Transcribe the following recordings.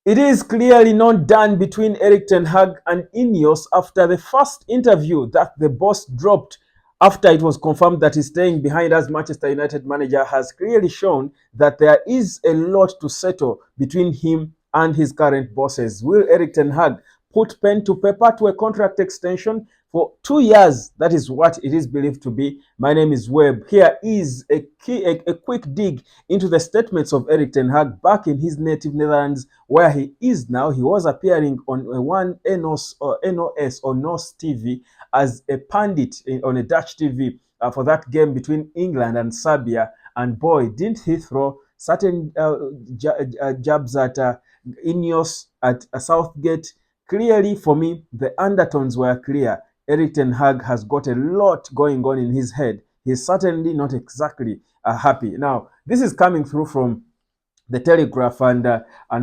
It is clearly not done between Erik Ten Hag and Ineos after the first interview that the boss dropped after it was confirmed that he's staying behind as Manchester United manager has clearly shown that there is a lot to settle between him and his current bosses. Will Erik Ten Hag put pen to paper to a contract extension for 2 years? That is what it is believed to be. My name is Webb. Here is a quick dig into the statements of Erik Ten Hag back in his native Netherlands, where he is now. He was appearing on one NOS or NOS TV as a pundit on a Dutch TV for that game between England and Serbia. And boy, didn't he throw certain jabs at Ineos, at Southgate. Clearly, for me, the undertones were clear. Erik Ten Hag has got a lot going on in his head. He's certainly not exactly happy. Now, this is coming through from the Telegraph and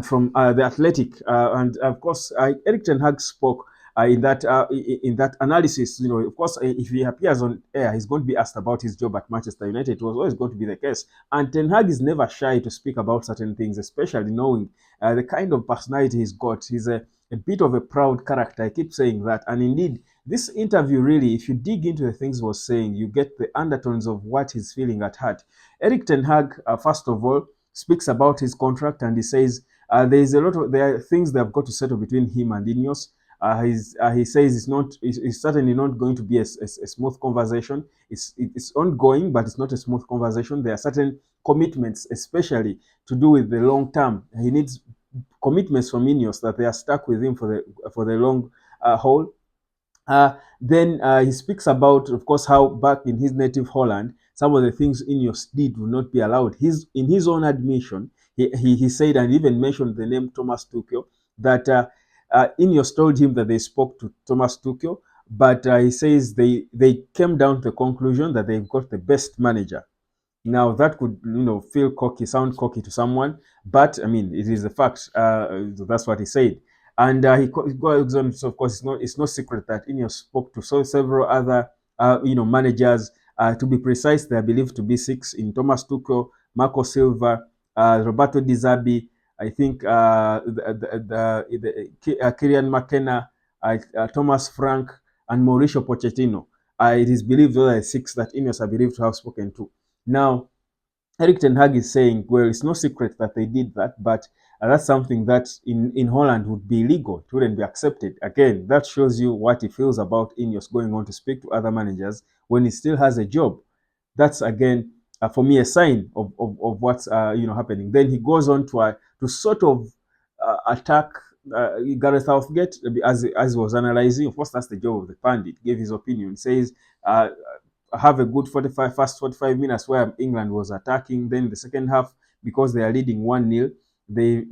from the Athletic, and of course, Erik Ten Hag spoke in that analysis. You know, of course, if he appears on air, he's going to be asked about his job at Manchester United. It was always going to be the case, and Ten Hag is never shy to speak about certain things, especially knowing the kind of personality he's got. He's a bit of a proud character. I keep saying that, and indeed, this interview really, if you dig into the things he was saying, you get the undertones of what he's feeling at heart. Erik Ten Hag, first of all, speaks about his contract, and he says there are things that have got to settle between him and Ineos. He says it's certainly not going to be a smooth conversation. It's ongoing, but it's not a smooth conversation. There are certain commitments, especially to do with the long term. He needs commitments from Ineos that they are stuck with him for the long haul. Then he speaks about, of course, how back in his native Holland, some of the things Ineos did would not be allowed. In his own admission, he said, and even mentioned the name Thomas Tuchel, that Ineos told him that they spoke to Thomas Tuchel, but he says they came down to the conclusion that they've got the best manager. Now that could, feel cocky, sound cocky to someone, but I mean, it is a fact. That's what he said, and he goes on. So of course, it's no secret that Ineos spoke to several other, managers. To be precise, they are believed to be six: in Thomas Tuchel, Marco Silva, Roberto Di Zerbi, I think Kylian McKenna, Thomas Frank, and Mauricio Pochettino. It is believed those are the six that Ineos are believed to have spoken to. Now, Erik Ten Hag is saying, well, it's no secret that they did that, but that's something that in Holland would be illegal. It wouldn't be accepted. Again, that shows you what he feels about Ineos going on to speak to other managers when he still has a job. That's, again, for me, a sign of what's happening. Then he goes on to sort of attack Gareth Southgate as he was analyzing. Of course, that's the job of the pundit. Gave his opinion. Says, have a good first 45 minutes where England was attacking. Then the second half, because they are leading 1-0, the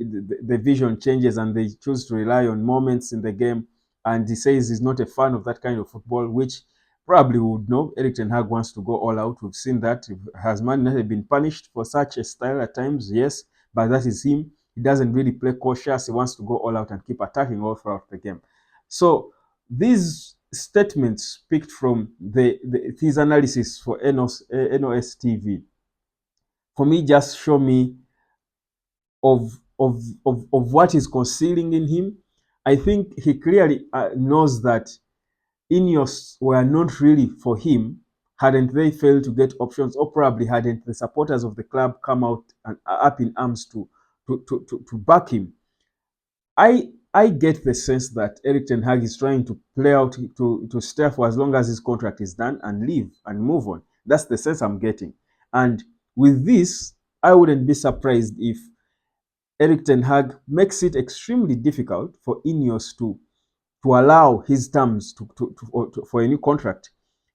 vision changes and they choose to rely on moments in the game. And he says he's not a fan of that kind of football, which probably would know. Erik Ten Hag wants to go all out. We've seen that. Has Man United been punished for such a style at times? Yes, but that is him. He doesn't really play cautious. He wants to go all out and keep attacking all throughout the game. So these statements picked from his analysis for NOS TV, for me, just show me of what is concealing in him. I think he clearly knows that Ineos were not really for him, hadn't they failed to get options, or probably hadn't the supporters of the club come out and up in arms to back him. I get the sense that Erik Ten Hag is trying to play out to stay for as long as his contract is done and leave and move on. That's the sense I'm getting. And with this, I wouldn't be surprised if Erik Ten Hag makes it extremely difficult for Ineos to allow his terms for a new contract.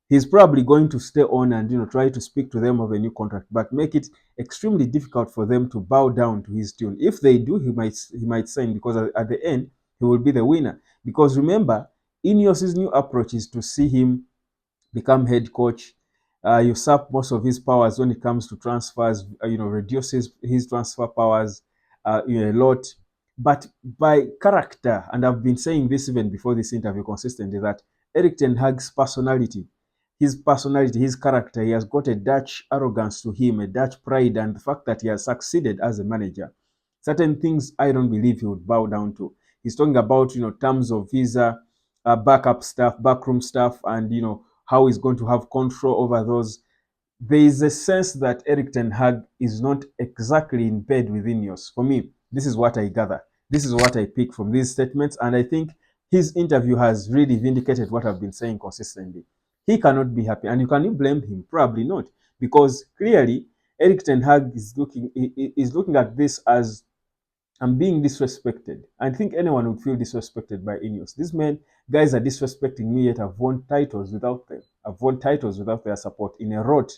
He's probably going to stay on and try to speak to them of a new contract, but make it extremely difficult for them to bow down to his tune. If they do, he might sign, because at the end he will be the winner. Because remember, Ineos' new approach is to see him become head coach, usurp most of his powers when it comes to transfers, reduce his transfer powers a lot. But by character, and I've been saying this even before this interview consistently, that Erik Ten Hag's personality, his character, he has got a Dutch arrogance to him, a Dutch pride, and the fact that he has succeeded as a manager certain things I don't believe he would bow down to. He's talking about, terms of his backup staff, backroom staff, and how he's going to have control over those. There is a sense that Erik Ten Hag is not exactly in bed with Ineos. For me, this is what I gather. This is what I pick from these statements, and I think his interview has really vindicated what I've been saying consistently. He cannot be happy, and you can you blame him? Probably not, because clearly Erik Ten Hag is looking at this as I'm being disrespected. I think anyone would feel disrespected by Ineos. These guys are disrespecting me, yet I've won titles without them. I've won titles without their support in a rot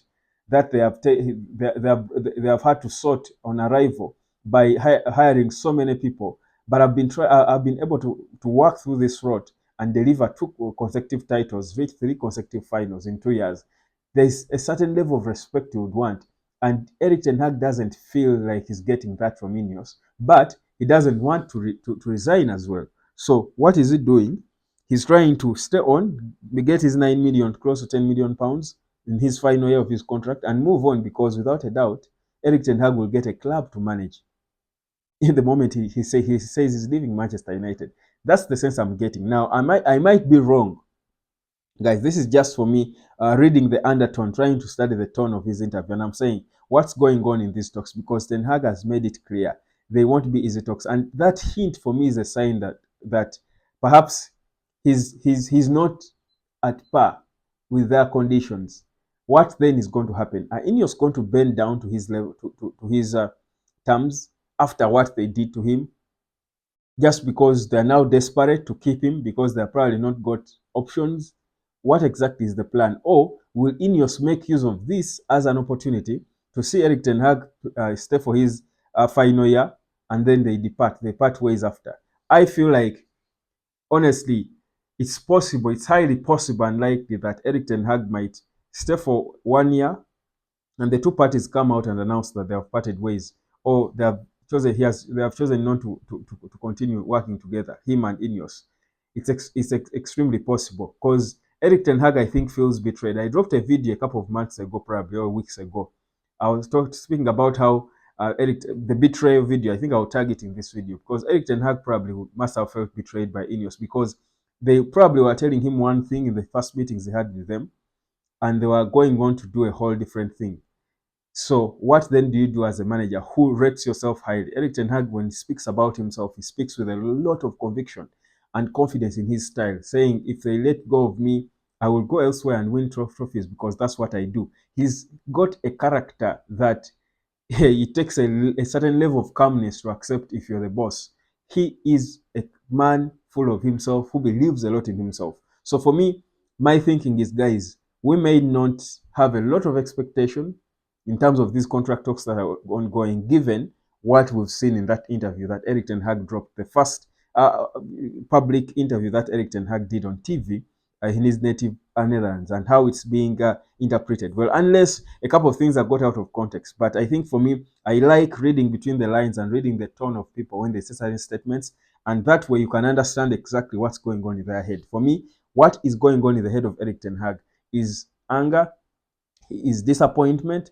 that they have had to sort on arrival by hiring so many people. But I've been able to work through this rot and deliver 2 consecutive titles, reach 3 consecutive finals in 2 years. There's a certain level of respect you would want. And Erik Ten Hag doesn't feel like he's getting that from Ineos, but he doesn't want to resign as well. So what is he doing? He's trying to stay on, get his 9 million, close to 10 million pounds in his final year of his contract and move on, because without a doubt, Erik Ten Hag will get a club to manage in the moment he says he's leaving Manchester United. That's the sense I'm getting. Now, I might be wrong. Guys, this is just for me reading the undertone, trying to study the tone of his interview. And I'm saying, what's going on in these talks? Because Ten Hag has made it clear they won't be easy talks. And that hint for me is a sign that perhaps he's not at par with their conditions. What then is going to happen? Are Ineos going to bend down to his level, to his terms after what they did to him? Just because they're now desperate to keep him because they're probably not got options? What exactly is the plan? Or will Ineos make use of this as an opportunity to see Erik Ten Hag stay for his final year, and then they part ways after? I feel like, honestly, it's possible, it's highly possible and likely that Erik Ten Hag might stay for 1 year and the two parties come out and announce that they have parted ways, or they have chosen not to continue working together, him and Ineos. It's extremely possible, because Erik Ten Hag, I think, feels betrayed. I dropped a video a couple of months ago, probably, or weeks ago. I was speaking about how the betrayal video. I think I'll tag it in this video, because Erik Ten Hag probably must have felt betrayed by Ineos, because they probably were telling him one thing in the first meetings they had with them, and they were going on to do a whole different thing. So what then do you do as a manager who rates yourself highly? Erik Ten Hag, when he speaks about himself, he speaks with a lot of conviction and confidence in his style, saying, if they let go of me, I will go elsewhere and win trophies, because that's what I do. He's got a character that it takes a certain level of calmness to accept if you're the boss. He is a man full of himself who believes a lot in himself. So for me, my thinking is, guys, we may not have a lot of expectation in terms of these contract talks that are ongoing, given what we've seen in that interview that Erik Ten Hag dropped, the first public interview that Erik Ten Hag did on TV in his native Netherlands, and how it's being interpreted. Well, unless a couple of things are got out of context. But I think for me, I like reading between the lines and reading the tone of people when they say certain statements, and that way you can understand exactly what's going on in their head. For me, what is going on in the head of Erik Ten Hag is anger, is disappointment,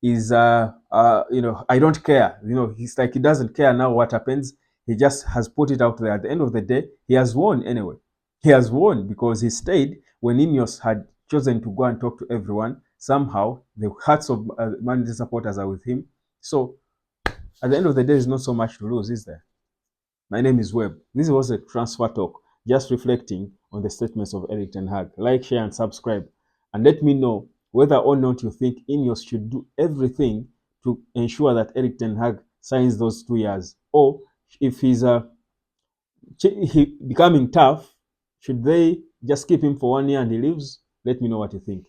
is I don't care. He's like, he doesn't care now what happens. He just has put it out there. At the end of the day, he has won anyway. He has won because he stayed when Ineos had chosen to go and talk to everyone. Somehow, the hearts of Manchester supporters are with him. So, at the end of the day, there's not so much to lose, is there? My name is Webb. This was a transfer talk, just reflecting on the statements of Erik Ten Hag. Like, share, and subscribe. And let me know whether or not you think Ineos should do everything to ensure that Erik Ten Hag signs those 2 years. Or if he's becoming tough, should they just keep him for 1 year and he leaves? Let me know what you think.